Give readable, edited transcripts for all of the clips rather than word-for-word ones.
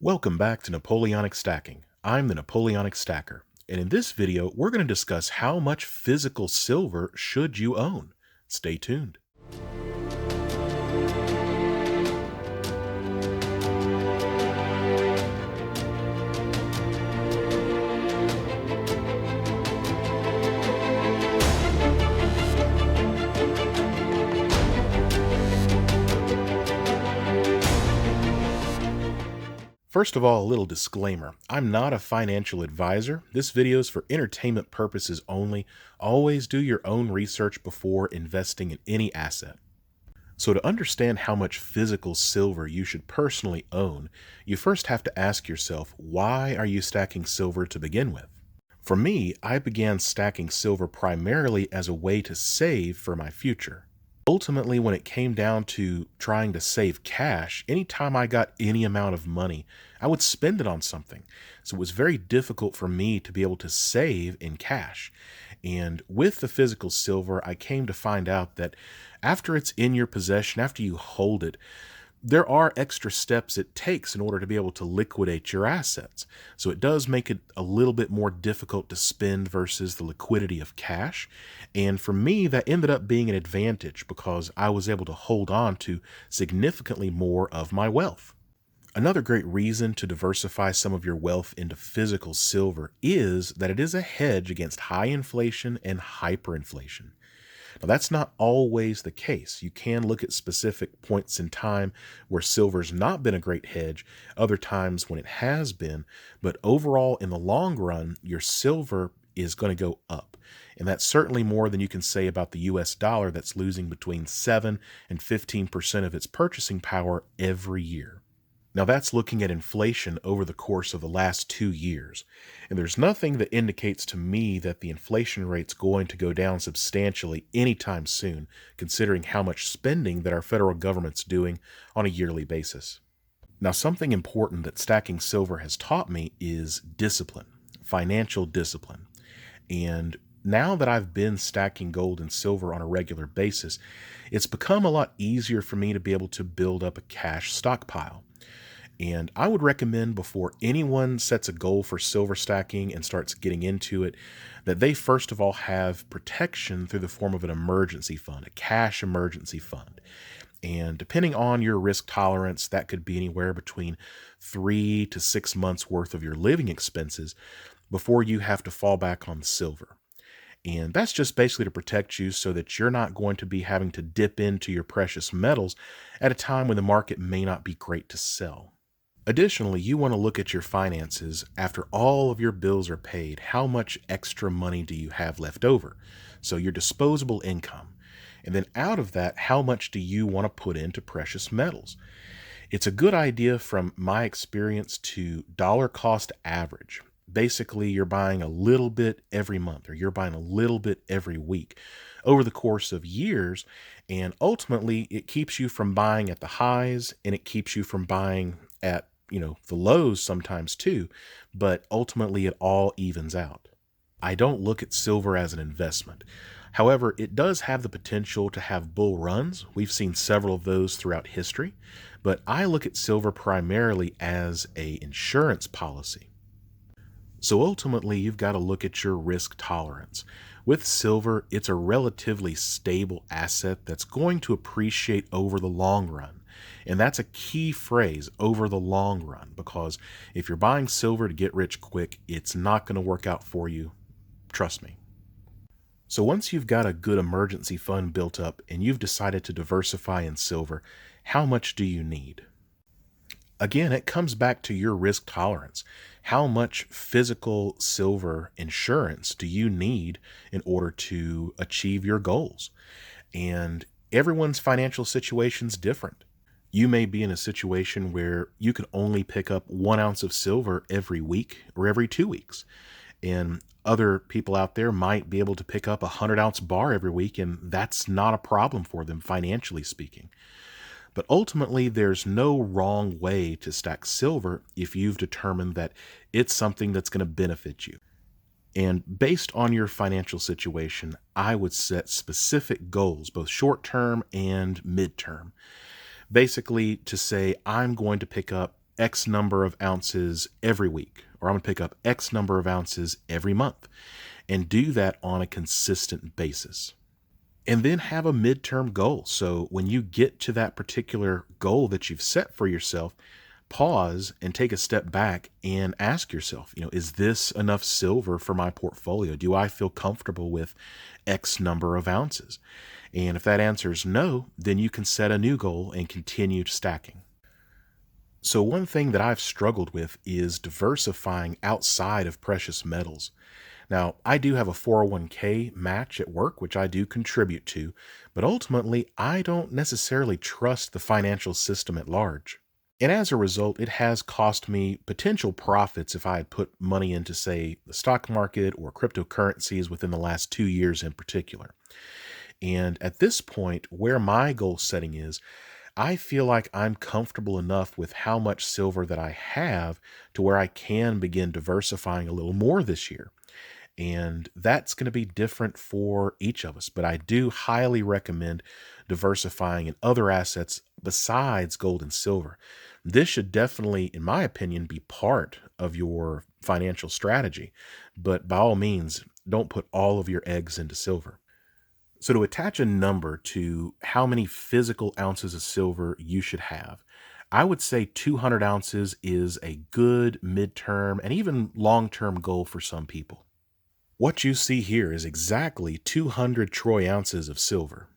Welcome back to Napoleonic Stacking. I'm the Napoleonic Stacker, and in this video, we're going to discuss how much physical silver should you own. Stay tuned. First of all, a little disclaimer. I'm not a financial advisor. This video is for entertainment purposes only. Always do your own research before investing in any asset. So to understand how much physical silver you should personally own, you first have to ask yourself, why are you stacking silver to begin with? For me, I began stacking silver primarily as a way to save for my future. Ultimately, when it came down to trying to save cash, anytime I got any amount of money, I would spend it on something. So it was very difficult for me to be able to save in cash. And with the physical silver, I came to find out that after it's in your possession, after you hold it, there are extra steps it takes in order to be able to liquidate your assets. So it does make it a little bit more difficult to spend versus the liquidity of cash. And for me, that ended up being an advantage because I was able to hold on to significantly more of my wealth. Another great reason to diversify some of your wealth into physical silver is that it is a hedge against high inflation and hyperinflation. Now, that's not always the case. You can look at specific points in time where silver's not been a great hedge, other times when it has been, but overall, in the long run, your silver is going to go up. And that's certainly more than you can say about the US dollar that's losing between 7 and 15% of its purchasing power every year. Now that's looking at inflation over the course of the last 2 years, and there's nothing that indicates to me that the inflation rate's going to go down substantially anytime soon, considering how much spending that our federal government's doing on a yearly basis. Now something important that stacking silver has taught me is discipline, financial discipline. And now that I've been stacking gold and silver on a regular basis, it's become a lot easier for me to be able to build up a cash stockpile. And I would recommend before anyone sets a goal for silver stacking and starts getting into it, that they first of all have protection through the form of an emergency fund, a cash emergency fund. And depending on your risk tolerance, that could be anywhere between 3 to 6 months worth of your living expenses before you have to fall back on silver. And that's just basically to protect you so that you're not going to be having to dip into your precious metals at a time when the market may not be great to sell. Additionally, you want to look at your finances after all of your bills are paid. How much extra money do you have left over? So your disposable income. And then out of that, how much do you want to put into precious metals? It's a good idea from my experience to dollar cost average. Basically, you're buying a little bit every month or you're buying a little bit every week over the course of years. And ultimately, it keeps you from buying at the highs and it keeps you from buying at the lows sometimes too, but ultimately it all evens out. I don't look at silver as an investment. However, it does have the potential to have bull runs. We've seen several of those throughout history, but I look at silver primarily as an insurance policy. So ultimately, you've got to look at your risk tolerance. With silver, it's a relatively stable asset that's going to appreciate over the long run. And that's a key phrase, over the long run, because if you're buying silver to get rich quick, it's not going to work out for you. Trust me. So once you've got a good emergency fund built up and you've decided to diversify in silver, how much do you need? Again, it comes back to your risk tolerance. How much physical silver insurance do you need in order to achieve your goals? And everyone's financial situation's different. You may be in a situation where you can only pick up 1 ounce of silver every week or every 2 weeks. And other people out there might be able to pick up a 100-ounce bar every week, and that's not a problem for them, financially speaking. But ultimately, there's no wrong way to stack silver if you've determined that it's something that's going to benefit you. And based on your financial situation, I would set specific goals, both short-term and mid-term. Basically, to say, I'm going to pick up X number of ounces every week, or I'm going to pick up X number of ounces every month, and do that on a consistent basis. And then have a midterm goal. So when you get to that particular goal that you've set for yourself, pause and take a step back and ask yourself, is this enough silver for my portfolio? Do I feel comfortable with X number of ounces? And if that answer is no, then you can set a new goal and continue stacking. So one thing that I've struggled with is diversifying outside of precious metals. Now, I do have a 401k match at work, which I do contribute to, but ultimately, I don't necessarily trust the financial system at large. And as a result, it has cost me potential profits if I had put money into, say, the stock market or cryptocurrencies within the last 2 years in particular. And at this point, where my goal setting is, I feel like I'm comfortable enough with how much silver that I have to where I can begin diversifying a little more this year. And that's going to be different for each of us. But I do highly recommend diversifying in other assets besides gold and silver. This should definitely, in my opinion, be part of your financial strategy. But by all means, don't put all of your eggs into silver. So to attach a number to how many physical ounces of silver you should have, I would say 200 ounces is a good midterm and even long-term goal for some people. What you see here is exactly 200 troy ounces of silver.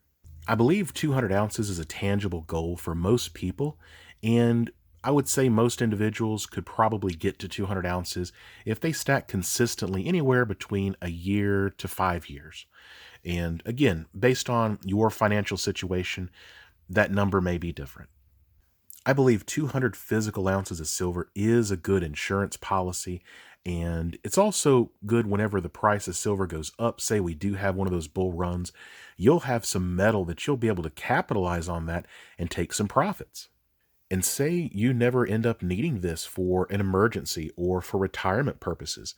I believe 200 ounces is a tangible goal for most people, and I would say most individuals could probably get to 200 ounces if they stack consistently anywhere between a year to 5 years. And again, based on your financial situation, that number may be different. I believe 200 physical ounces of silver is a good insurance policy, and it's also good whenever the price of silver goes up. Say we do have one of those bull runs, you'll have some metal that you'll be able to capitalize on that and take some profits. And say you never end up needing this for an emergency or for retirement purposes.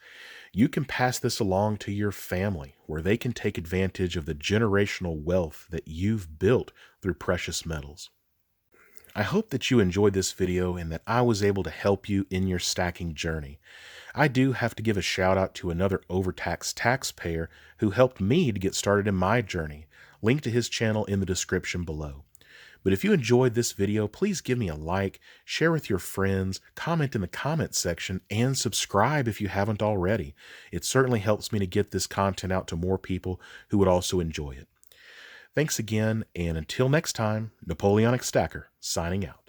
You can pass this along to your family where they can take advantage of the generational wealth that you've built through precious metals. I hope that you enjoyed this video and that I was able to help you in your stacking journey. I do have to give a shout out to another overtaxed taxpayer who helped me to get started in my journey. Link to his channel in the description below. But if you enjoyed this video, please give me a like, share with your friends, comment in the comment section, and subscribe if you haven't already. It certainly helps me to get this content out to more people who would also enjoy it. Thanks again, and until next time, Napoleonic Stacker, signing out.